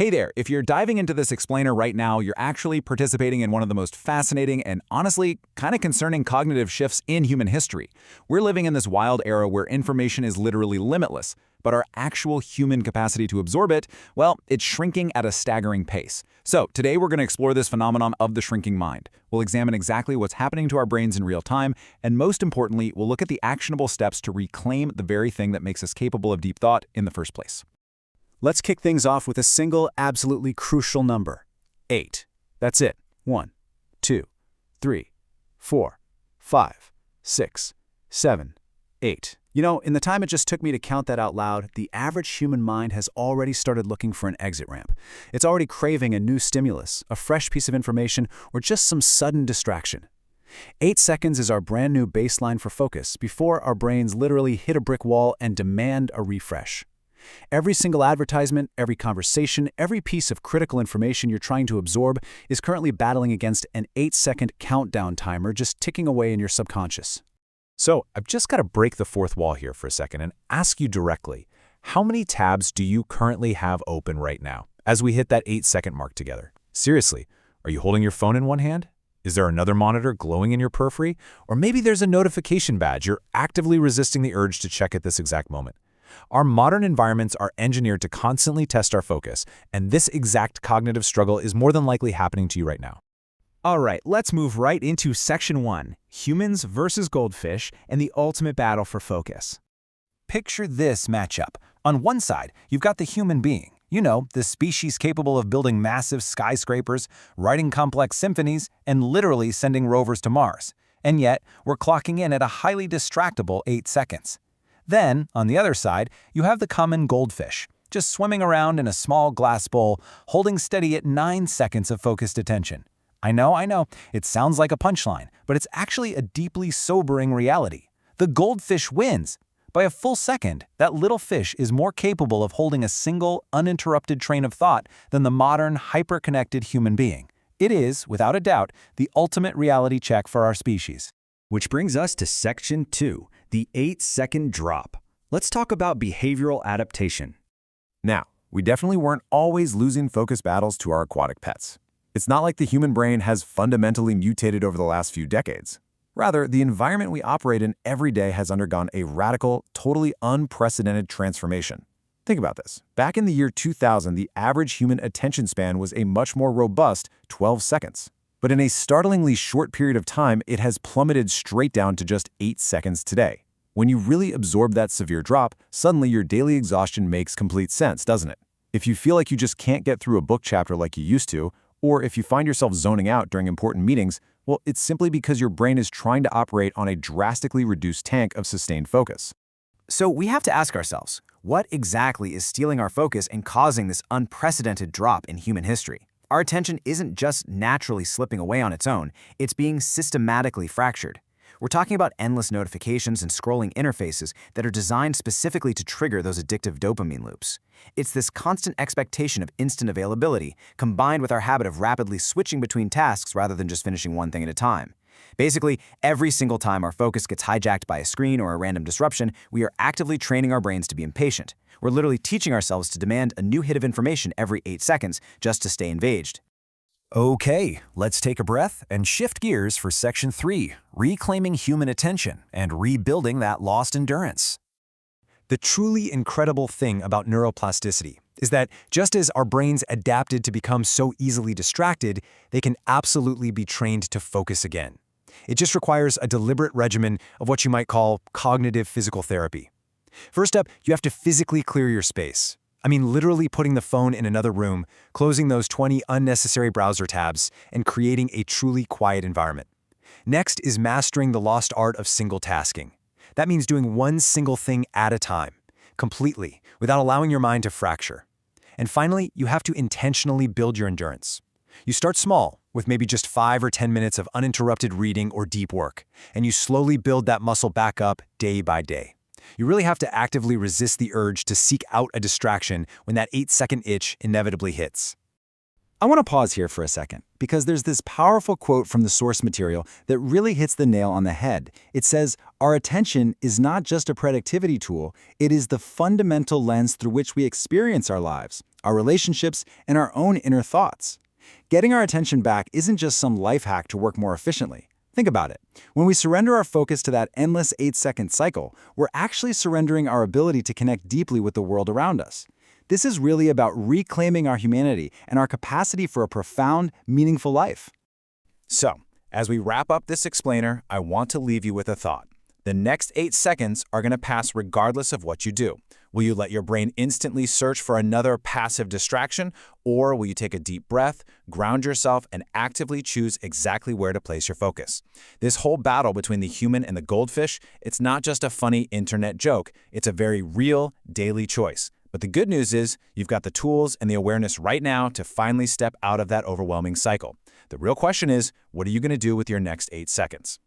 Hey there, if you're diving into this explainer right now, you're actually participating in one of the most fascinating and honestly kind of concerning cognitive shifts in human history. We're living in this wild era where information is literally limitless, but our actual human capacity to absorb it, well, it's shrinking at a staggering pace. So today we're going to explore this phenomenon of the shrinking mind. We'll examine exactly what's happening to our brains in real time, and most importantly, we'll look at the actionable steps to reclaim the very thing that makes us capable of deep thought in the first place. Let's kick things off with a single, absolutely crucial number. 8. That's it. 1, 2, 3, 4, 5, 6, 7, 8. You know, in the time it just took me to count that out loud, the average human mind has already started looking for an exit ramp. It's already craving a new stimulus, a fresh piece of information, or just some sudden distraction. 8 seconds is our brand new baseline for focus before our brains literally hit a brick wall and demand a refresh. Every single advertisement, every conversation, every piece of critical information you're trying to absorb is currently battling against an 8-second countdown timer just ticking away in your subconscious. So I've just got to break the fourth wall here for a second and ask you directly, how many tabs do you currently have open right now as we hit that 8-second mark together? Seriously, are you holding your phone in one hand? Is there another monitor glowing in your periphery? Or maybe there's a notification badge you're actively resisting the urge to check at this exact moment. Our modern environments are engineered to constantly test our focus, and this exact cognitive struggle is more than likely happening to you right now. All right, let's move right into Section 1, Humans versus Goldfish and the ultimate battle for focus. Picture this matchup. On one side, you've got the human being. You know, the species capable of building massive skyscrapers, writing complex symphonies, and literally sending rovers to Mars. And yet, we're clocking in at a highly distractible 8 seconds. Then, on the other side, you have the common goldfish, just swimming around in a small glass bowl, holding steady at 9 seconds of focused attention. I know, it sounds like a punchline, but it's actually a deeply sobering reality. The goldfish wins. By a full second, that little fish is more capable of holding a single, uninterrupted train of thought than the modern, hyper-connected human being. It is, without a doubt, the ultimate reality check for our species. Which brings us to Section 2, the 8-second drop. Let's talk about behavioral adaptation. Now, we definitely weren't always losing focus battles to our aquatic pets. It's not like the human brain has fundamentally mutated over the last few decades. Rather, the environment we operate in every day has undergone a radical, totally unprecedented transformation. Think about this. Back in the year 2000, the average human attention span was a much more robust 12 seconds. But in a startlingly short period of time, it has plummeted straight down to just 8 seconds today. When you really absorb that severe drop, suddenly your daily exhaustion makes complete sense, doesn't it? If you feel like you just can't get through a book chapter like you used to, or if you find yourself zoning out during important meetings, well, it's simply because your brain is trying to operate on a drastically reduced tank of sustained focus. So we have to ask ourselves, what exactly is stealing our focus and causing this unprecedented drop in human history? Our attention isn't just naturally slipping away on its own, it's being systematically fractured. We're talking about endless notifications and scrolling interfaces that are designed specifically to trigger those addictive dopamine loops. It's this constant expectation of instant availability, combined with our habit of rapidly switching between tasks rather than just finishing one thing at a time. Basically, every single time our focus gets hijacked by a screen or a random disruption, we are actively training our brains to be impatient. We're literally teaching ourselves to demand a new hit of information every 8 seconds just to stay engaged. Okay, let's take a breath and shift gears for Section 3, reclaiming human attention and rebuilding that lost endurance. The truly incredible thing about neuroplasticity is that just as our brains adapted to become so easily distracted, they can absolutely be trained to focus again. It just requires a deliberate regimen of what you might call cognitive physical therapy. First up, you have to physically clear your space. I mean, literally putting the phone in another room, closing those 20 unnecessary browser tabs, and creating a truly quiet environment. Next is mastering the lost art of single tasking. That means doing one single thing at a time, completely, without allowing your mind to fracture. And finally, you have to intentionally build your endurance. You start small, with maybe just 5 or 10 minutes of uninterrupted reading or deep work, and you slowly build that muscle back up day by day. You really have to actively resist the urge to seek out a distraction when that 8-second itch inevitably hits. I want to pause here for a second, because there's this powerful quote from the source material that really hits the nail on the head. It says, "Our attention is not just a productivity tool, it is the fundamental lens through which we experience our lives, our relationships, and our own inner thoughts." Getting our attention back isn't just some life hack to work more efficiently. Think about it. When we surrender our focus to that endless 8-second cycle, we're actually surrendering our ability to connect deeply with the world around us. This is really about reclaiming our humanity and our capacity for a profound, meaningful life. So, as we wrap up this explainer, I want to leave you with a thought. The next 8 seconds are going to pass regardless of what you do. Will you let your brain instantly search for another passive distraction, or will you take a deep breath, ground yourself, and actively choose exactly where to place your focus? This whole battle between the human and the goldfish, it's not just a funny internet joke, it's a very real, daily choice. But the good news is, you've got the tools and the awareness right now to finally step out of that overwhelming cycle. The real question is, what are you going to do with your next 8 seconds?